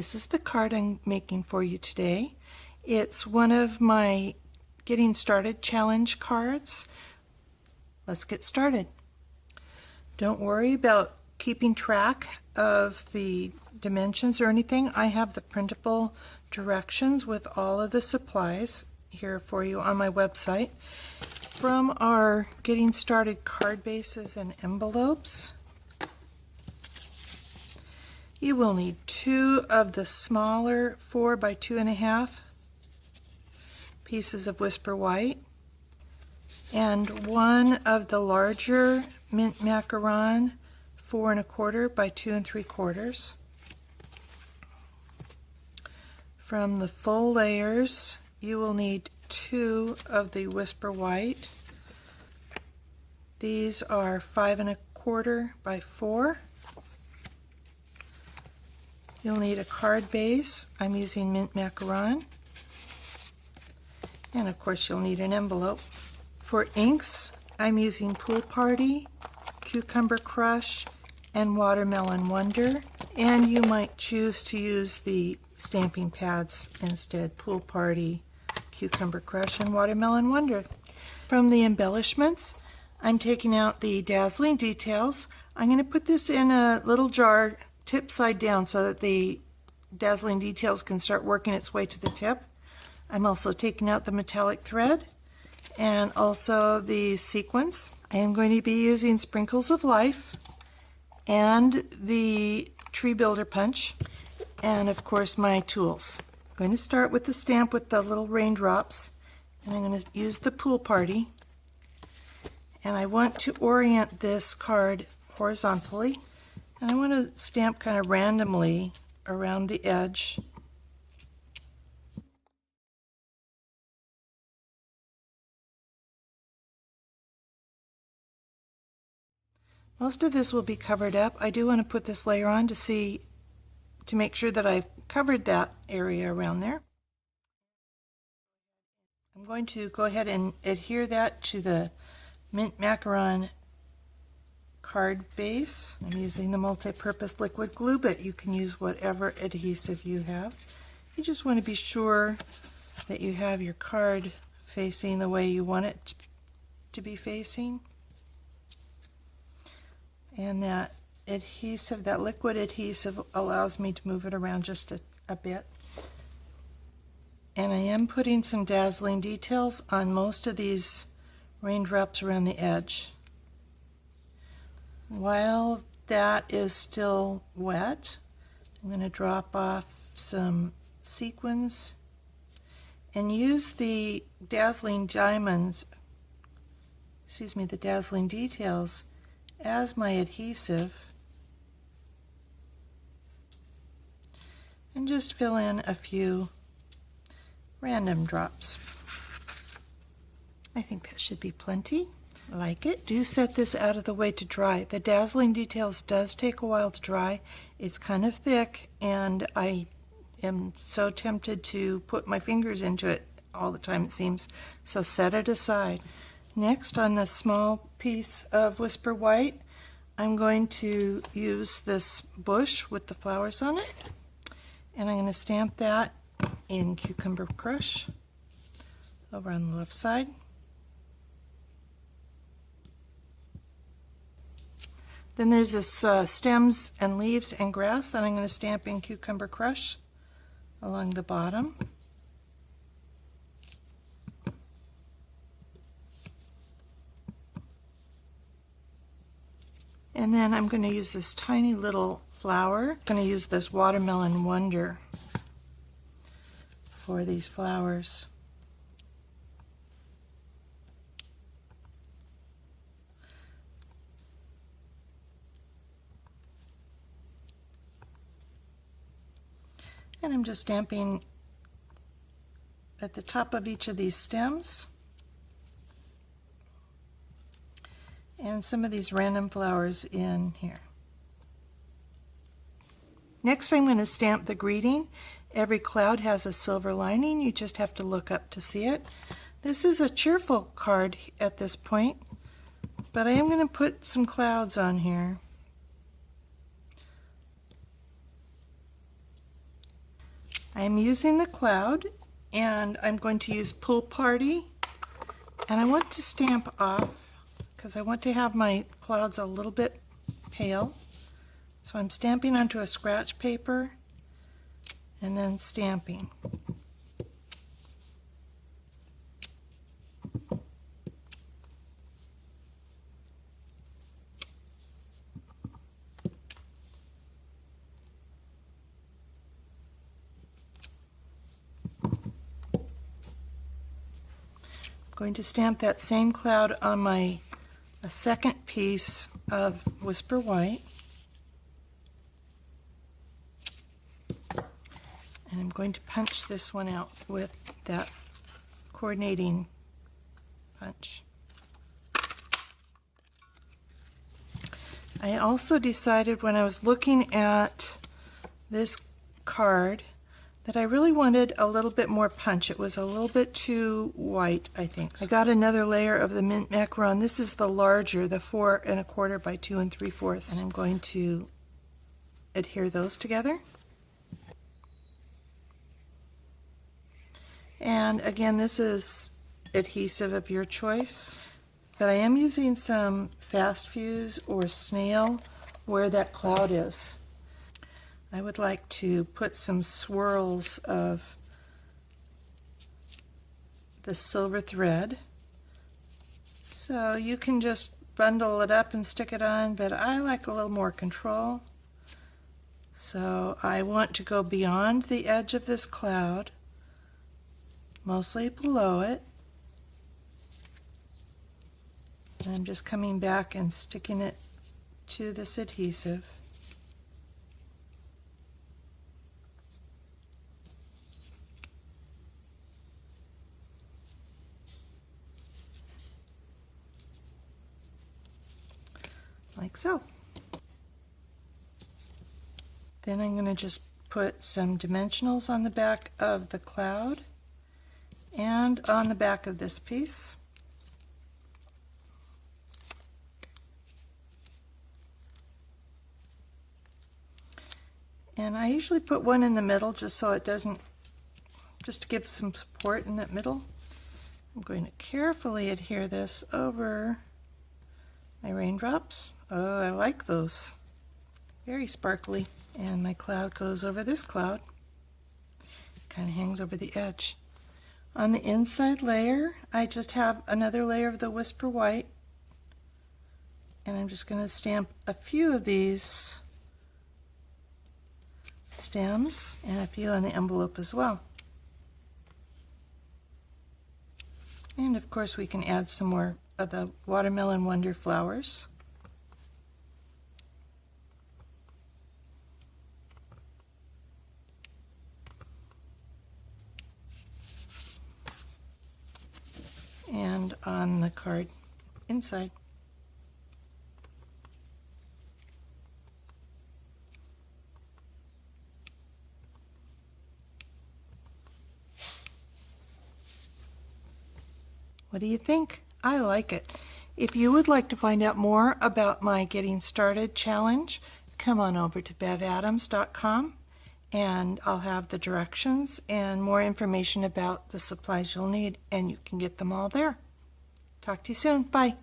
This is the card I'm making for you today. It's one of my Getting Started Challenge cards. Let's get started. Don't worry about keeping track of the dimensions or anything. I have the printable directions with all of the supplies here for you on my website. From our Getting Started card bases and envelopes, you will need 2 of the smaller 4 by 2.5 pieces of Whisper White and 1 of the larger Mint Macaron 4 1/4 by 2 3/4. From the full layers, you will need 2 of the Whisper White. These are 5 1/4 by 4. You'll need a card base. I'm using Mint Macaron. And of course you'll need an envelope. For inks, I'm using Pool Party, Cucumber Crush, and Watermelon Wonder. And you might choose to use the stamping pads instead. Pool Party, Cucumber Crush, and Watermelon Wonder. From the embellishments, I'm taking out the Dazzling Details. I'm going to put this in a little jar tip side down so that the Dazzling Details can start working its way to the tip. I'm also taking out the metallic thread and also the sequins. I am going to be using Sprinkles of Life and the Tree Builder Punch and of course my tools. I'm going to start with the stamp with the little raindrops, and I'm going to use the Pool Party, and I want to orient this card horizontally. And I want to stamp kind of randomly around the edge. Most of this will be covered up. I do want to put this layer on to make sure that I've covered that area around there. I'm going to go ahead and adhere that to the Mint Macaron card base. I'm using the multi-purpose liquid glue, but you can use whatever adhesive you have. You just want to be sure that you have your card facing the way you want it to be facing, and that adhesive, that liquid adhesive, allows me to move it around just a bit. And I am putting some Dazzling Details on most of these raindrops around the edge. While that is still wet, I'm going to drop off some sequins and use the Dazzling Details as my adhesive, and just fill in a few random drops. I think that should be plenty. Like it. Do set this out of the way to dry. The Dazzling Details does take a while to dry. It's kind of thick, and I am so tempted to put my fingers into it all the time, it seems. So set it aside. Next, on the small piece of Whisper White, I'm going to use this bush with the flowers on it, and I'm going to stamp that in Cucumber Crush over on the left side. Then there's this stems and leaves and grass that I'm going to stamp in Cucumber Crush along the bottom. And then I'm going to use this tiny little flower. I'm going to use this Watermelon Wonder for these flowers. And I'm just stamping at the top of each of these stems and some of these random flowers in here. Next, I'm going to stamp the greeting. Every cloud has a silver lining. You just have to look up to see it. This is a cheerful card at this point, but I am going to put some clouds on here. I'm using the cloud, and I'm going to use Pool Party, and I want to stamp off because I want to have my clouds a little bit pale. So I'm stamping onto a scratch paper and then stamping. I'm going to stamp that same cloud on a second piece of Whisper White. And I'm going to punch this one out with that coordinating punch. I also decided when I was looking at this card that I really wanted a little bit more punch. It was a little bit too white, I think. I got another layer of the mint macaron. This is the larger, the 4 1/4 by 2 3/4, and I'm going to adhere those together. And again, this is adhesive of your choice, but I am using some fast fuse or snail where that cloud is. I would like to put some swirls of the silver thread. So you can just bundle it up and stick it on, but I like a little more control. So I want to go beyond the edge of this cloud, mostly below it. And I'm just coming back and sticking it to this adhesive. Like so. Then I'm going to just put some dimensionals on the back of the cloud and on the back of this piece. And I usually put one in the middle just so it doesn't, just to give some support in that middle. I'm going to carefully adhere this over my raindrops. Oh, I like those. Very sparkly. And my cloud goes over this cloud. Kind of hangs over the edge. On the inside layer, I just have another layer of the Whisper White. And I'm just going to stamp a few of these stems and a few on the envelope as well. And of course we can add some more of the Watermelon Wonder flowers. And on the card inside. What do you think? I like it. If you would like to find out more about my Getting Started challenge, come on over to bevadams.com and I'll have the directions and more information about the supplies you'll need, and you can get them all there. Talk to you soon. Bye.